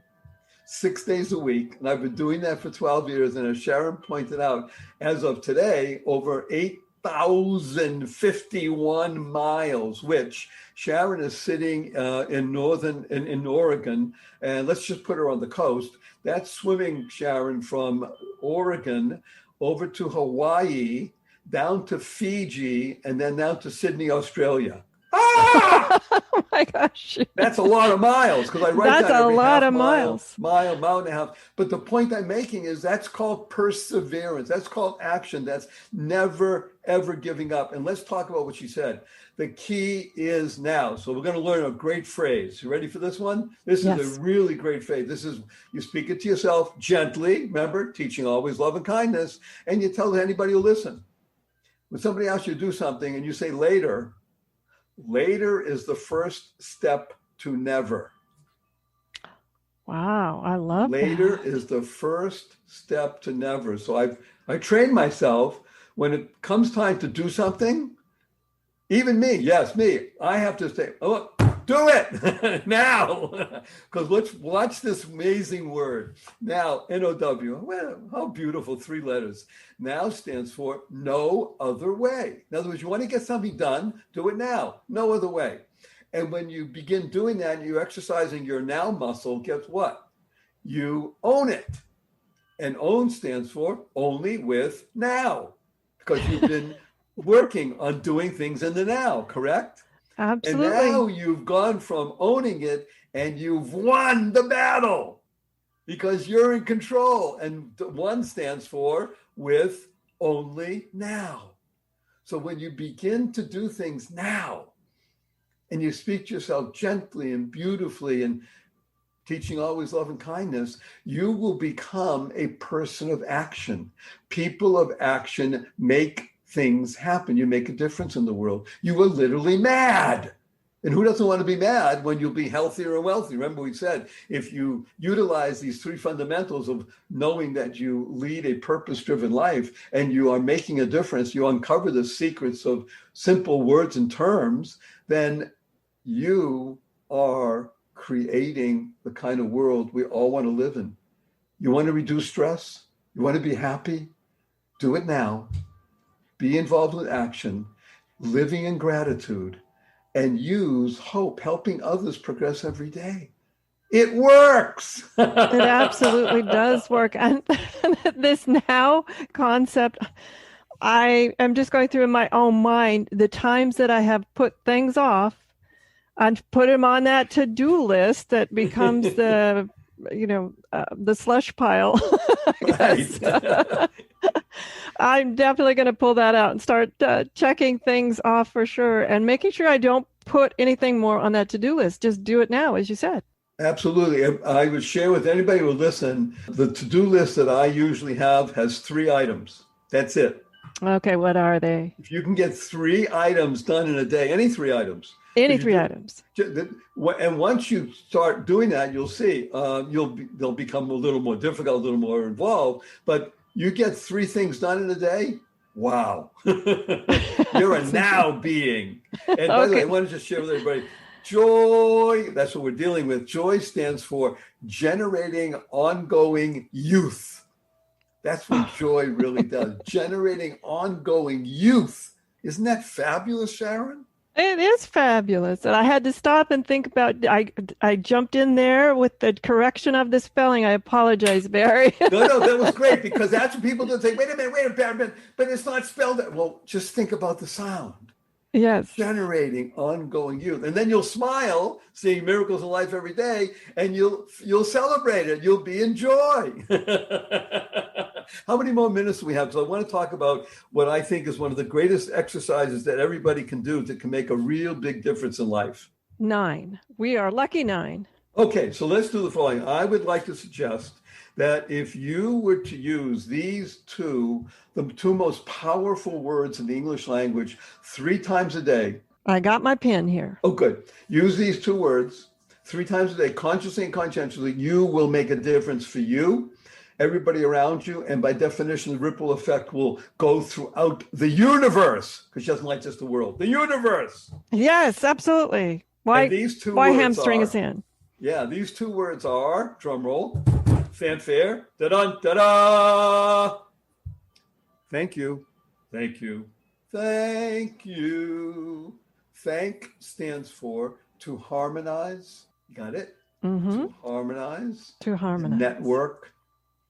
6 days a week. And I've been doing that for 12 years. And as Sharon pointed out, as of today, over 8,051 miles, which Sharon is sitting in Oregon. And let's just put her on the coast. That's swimming, Sharon, from Oregon over to Hawaii, down to Fiji, and then down to Sydney, Australia. Ah! Oh my gosh. That's a lot of miles, because I write that's down every a lot of mile and a half. But the point I'm making is that's called perseverance. That's called action. That's never, ever giving up. And let's talk about what she said. The key is now. So we're going to learn a great phrase. You ready for this one? This is a really great phrase. This is, you speak it to yourself gently. Remember, teaching always love and kindness. And you tell anybody who listen. When somebody asks you to do something and you say later, later is the first step to never. Wow, I love later that. Is the first step to never. So I train myself when it comes time to do something, Even me, yes, me. I have to say, oh, do it now. Because let's watch this amazing word. Now, N-O-W. Well, how beautiful, 3 letters. Now stands for no other way. In other words, you want to get something done, do it now. No other way. And when you begin doing that, you're exercising your now muscle, guess what? You own it. And own stands for only with now. Because you've been working on doing things in the now, correct? Absolutely. And now you've gone from owning it and you've won the battle because you're in control. And 1 stands for with only now. So when you begin to do things now and you speak to yourself gently and beautifully and teaching always love and kindness, you will become a person of action. People of action make things happen. You make a difference in the world. You are literally mad. And who doesn't want to be mad when you'll be healthier and wealthy? Remember we said, if you utilize these 3 fundamentals of knowing that you lead a purpose-driven life and you are making a difference, you uncover the secrets of simple words and terms, then you are creating the kind of world we all want to live in. You want to reduce stress? You want to be happy? Do it now. Be involved with action, living in gratitude, and use hope, helping others progress every day. It works. It absolutely does work. And this now concept, I am just going through in my own mind the times that I have put things off and put them on that to-do list that becomes the slush pile. Right. I'm definitely going to pull that out and start checking things off for sure and making sure I don't put anything more on that to-do list. Just do it now, as you said. Absolutely. I would share with anybody who will listen, the to-do list that I usually have has 3 items. That's it. Okay, what are they? If you can get 3 items done in a day, any 3 items. Any 3 items. And once you start doing that, you'll see they'll become a little more difficult, a little more involved. But you get 3 things done in a day. Wow. You're a now being. And by the way, I want to just share with everybody, joy, that's what we're dealing with. Joy stands for generating ongoing youth. That's what joy really does. Generating ongoing youth. Isn't that fabulous, Sharon? It is fabulous. And I had to stop and think about, I jumped in there with the correction of the spelling. I apologize, Barry. No, that was great because that's what people do. Say, wait a minute, but it's not spelled that. Well, just think about the sound. Yes. Generating ongoing youth. And then you'll smile, seeing miracles in life every day, and you'll celebrate it. You'll be in joy. How many more minutes do we have? So I want to talk about what I think is one of the greatest exercises that everybody can do that can make a real big difference in life. 9. We are lucky 9. Okay, so let's do the following. I would like to suggest that if you were to use these the 2 most powerful words in the English language 3 times a day. I got my pen here. Oh, good. Use these 2 words 3 times a day, consciously and conscientiously. You will make a difference for you, everybody around you, and by definition, the ripple effect will go throughout the universe, because she doesn't like just the world, the universe. Yes, absolutely. Why hamstring us in? Yeah, these 2 words are, drum roll, fanfare, da-dun, da-da. Thank you, thank you, thank you. Thank stands for to harmonize. You got it? Mm-hmm. To harmonize. To harmonize. Network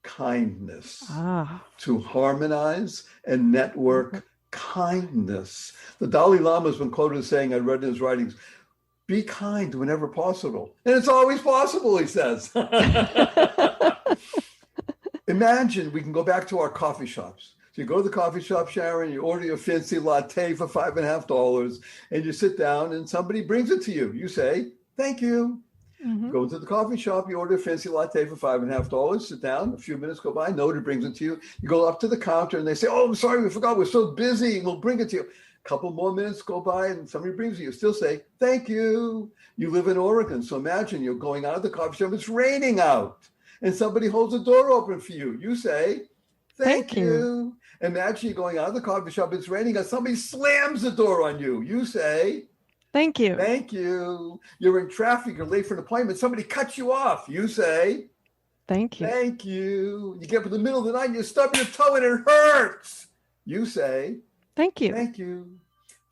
kindness. Ah. To harmonize and network kindness. The Dalai Lama has been quoted as saying, I read in his writings, be kind whenever possible. And it's always possible, he says. Imagine we can go back to our coffee shops. So you go to the coffee shop, Sharon, you order your fancy latte for $5.50, and you sit down and somebody brings it to you. You say, thank you. Mm-hmm. Go into the coffee shop, you order a fancy latte for $5.50, sit down, a few minutes go by, nobody brings it to you. You go up to the counter and they say, oh, I'm sorry, we forgot, we're so busy, we'll bring it to you. A couple more minutes go by and somebody brings it, you still say, thank you. You live in Oregon, so imagine you're going out of the coffee shop, it's raining out, and somebody holds the door open for you. You say, thank you. Imagine you're going out of the coffee shop, it's raining, and somebody slams the door on you. You say, thank you. Thank you. You're in traffic, you're late for an appointment, somebody cuts you off. You say, thank you. Thank you. You get up in the middle of the night and you stub your toe and it hurts. You say, thank you. Thank you.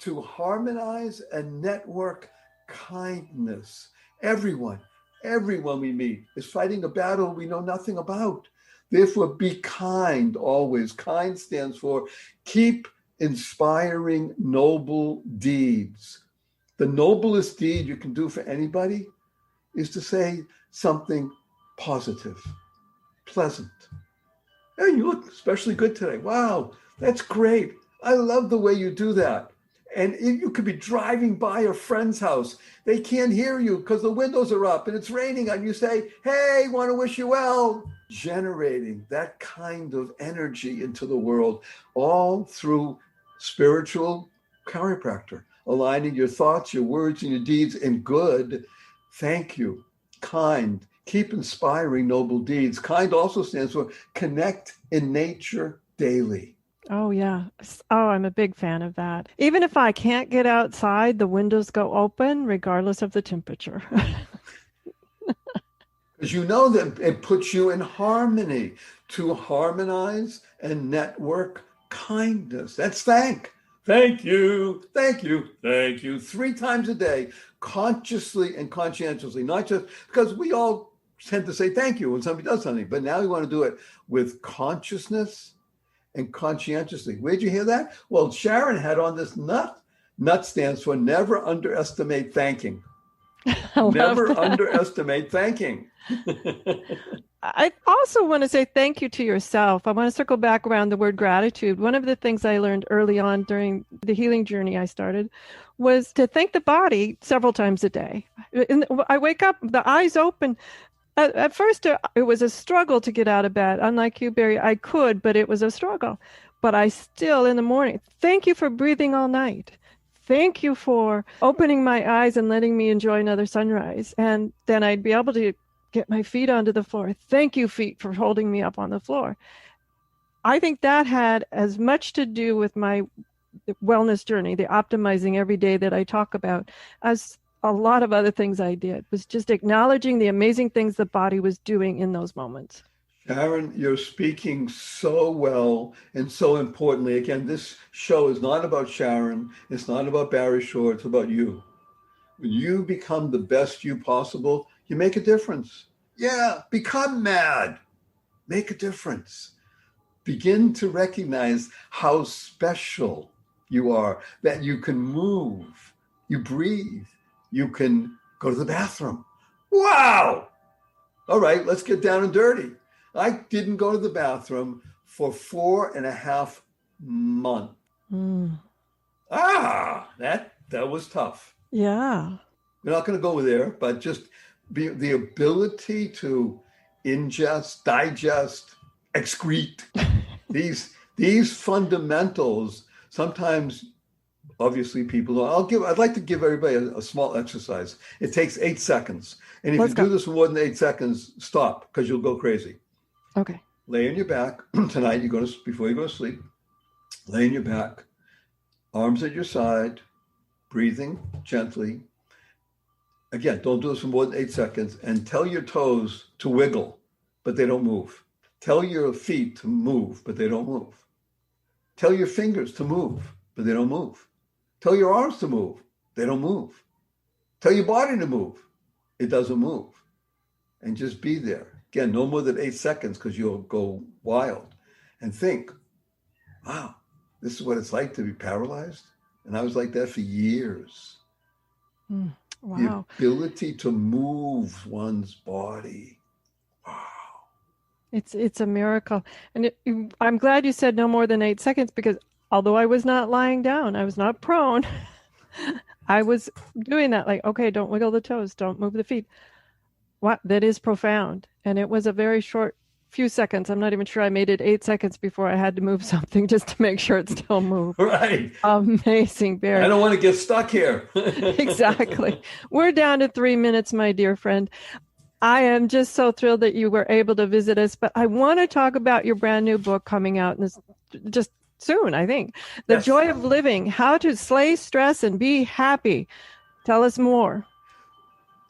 To harmonize and network kindness. Everyone we meet is fighting a battle we know nothing about. Therefore, be kind always. Kind stands for keep inspiring noble deeds. The noblest deed you can do for anybody is to say something positive, pleasant. Hey, you look especially good today. Wow, that's great. I love the way you do that. And you could be driving by a friend's house. They can't hear you because the windows are up and it's raining, and you say, hey, want to wish you well. Generating that kind of energy into the world, all through spiritual chiropractor, aligning your thoughts, your words, and your deeds in good. Thank you. Kind. Keep inspiring noble deeds. Kind also stands for connect in nature daily. Oh, yeah. Oh, I'm a big fan of that. Even if I can't get outside, the windows go open regardless of the temperature. Because you know that it puts you in harmony. To harmonize and network kindness. That's thank. Thank you. Thank you. Thank you. 3 times a day, consciously and conscientiously. Not just because we all tend to say thank you when somebody does something, but now we want to do it with consciousness and conscientiously. Where'd you hear that? Well, Sharon had on this nut. Nut stands for never underestimate thanking. Never underestimate thanking. I also want to say thank you to yourself. I want to circle back around the word gratitude. One of the things I learned early on during the healing journey I started was to thank the body several times a day. I wake up, the eyes open. At first, it was a struggle to get out of bed. Unlike you, Barry, I could, but it was a struggle. But I still, in the morning, thank you for breathing all night. Thank you for opening my eyes and letting me enjoy another sunrise. And then I'd be able to get my feet onto the floor. Thank you, feet, for holding me up on the floor. I think that had as much to do with my wellness journey, the optimizing every day that I talk about, as a lot of other things I did. Was just acknowledging the amazing things the body was doing in those moments. Sharon, you're speaking so well and so importantly. Again, this show is not about Sharon. It's not about Barry Shore. It's about you. When you become the best you possible, you make a difference. Yeah, become mad. Make a difference. Begin to recognize how special you are, that you can move, you breathe, you can go to the bathroom. Wow. All right, let's get down and dirty. I didn't go to the bathroom for 4.5 months. That was tough. Yeah. We're not going to go there, but just the ability to ingest, digest, excrete, these fundamentals. Sometimes, obviously, people don't. I'd like to give everybody a small exercise. It takes 8 seconds. And if you do this for more than 8 seconds, stop, because you'll go crazy. Okay. Lay on your back. Tonight, before you go to sleep, lay on your back, arms at your side, breathing gently. Again, don't do this for more than 8 seconds. And tell your toes to wiggle, but they don't move. Tell your feet to move, but they don't move. Tell your fingers to move, but they don't move. Tell your arms to move. They don't move. Tell your body to move. It doesn't move. And just be there. Again, no more than 8 seconds, because you'll go wild. And think, wow, this is what it's like to be paralyzed. And I was like that for years. Wow. The ability to move one's body. Wow. It's a miracle. And I'm glad you said no more than 8 seconds, because although I was not lying down, I was not prone, I was doing that. Like, okay, don't wiggle the toes, don't move the feet. What? That is profound. And it was a very short few seconds. I'm not even sure I made it 8 seconds before I had to move something just to make sure it still moved. Right. Amazing, Barry. I don't want to get stuck here. Exactly. We're down to 3 minutes, my dear friend. I am just so thrilled that you were able to visit us, but I want to talk about your brand new book coming out in just soon, I think. The Yes. Joy of Living, How to Slay Stress and Be Happy. Tell us more.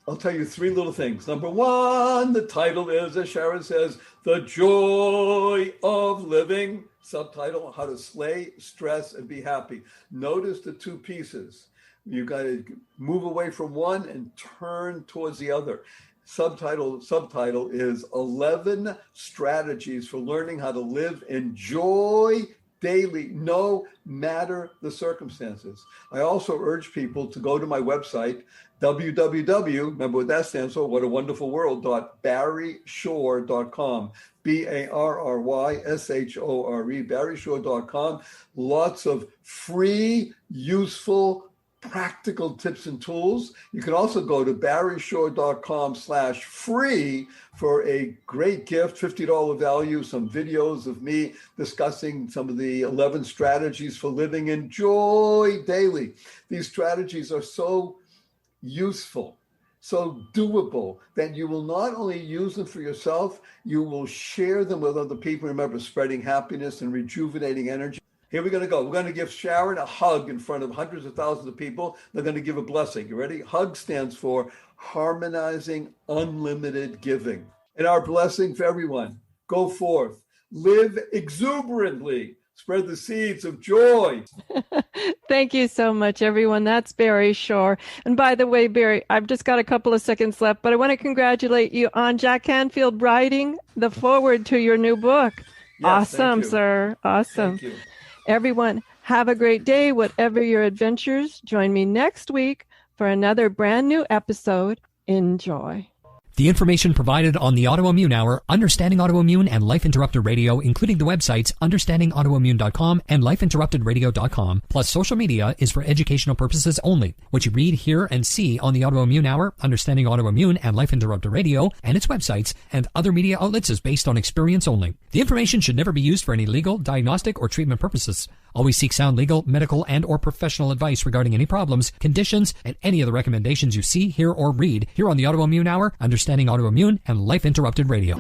I'll tell you 3 little things. Number 1, the title is, as Sharon says, The Joy of Living. Subtitle, How to Slay Stress and Be Happy. Notice the 2 pieces. You got to move away from one and turn towards the other. Subtitle is 11 Strategies for Learning How to Live in Joy Daily, no matter the circumstances. I also urge people to go to my website, www, remember what that stands for, what a wonderful world, .barryshore.com, BARRYSHORE, barryshore.com. Lots of free, useful, practical tips and tools. You can also go to barryshore.com/free for a great gift, $50 value, some videos of me discussing some of the 11 strategies for living in joy daily. These strategies are so useful, so doable, that you will not only use them for yourself, you will share them with other people. Remember, spreading happiness and rejuvenating energy. Here we're going to go. We're going to give Sharon a hug in front of hundreds of thousands of people. They're going to give a blessing. You ready? HUG stands for Harmonizing Unlimited Giving. And our blessing for everyone: go forth, live exuberantly, spread the seeds of joy. Thank you so much, everyone. That's Barry Shore. And by the way, Barry, I've just got a couple of seconds left, but I want to congratulate you on Jack Canfield writing the foreword to your new book. Yes, awesome, sir. Awesome. Thank you. Everyone, have a great day, whatever your adventures. Join me next week for another brand new episode. Enjoy. The information provided on the Autoimmune Hour, Understanding Autoimmune, and Life Interrupted Radio, including the websites understandingautoimmune.com and lifeinterruptedradio.com, plus social media, is for educational purposes only. What you read, hear, and see on the Autoimmune Hour, Understanding Autoimmune, and Life Interrupted Radio, and its websites, and other media outlets is based on experience only. The information should never be used for any legal, diagnostic, or treatment purposes. Always seek sound legal, medical, and or professional advice regarding any problems, conditions, and any of the recommendations you see, hear, or read here on the Autoimmune Hour, Understanding Autoimmune, and Life Interrupted Radio.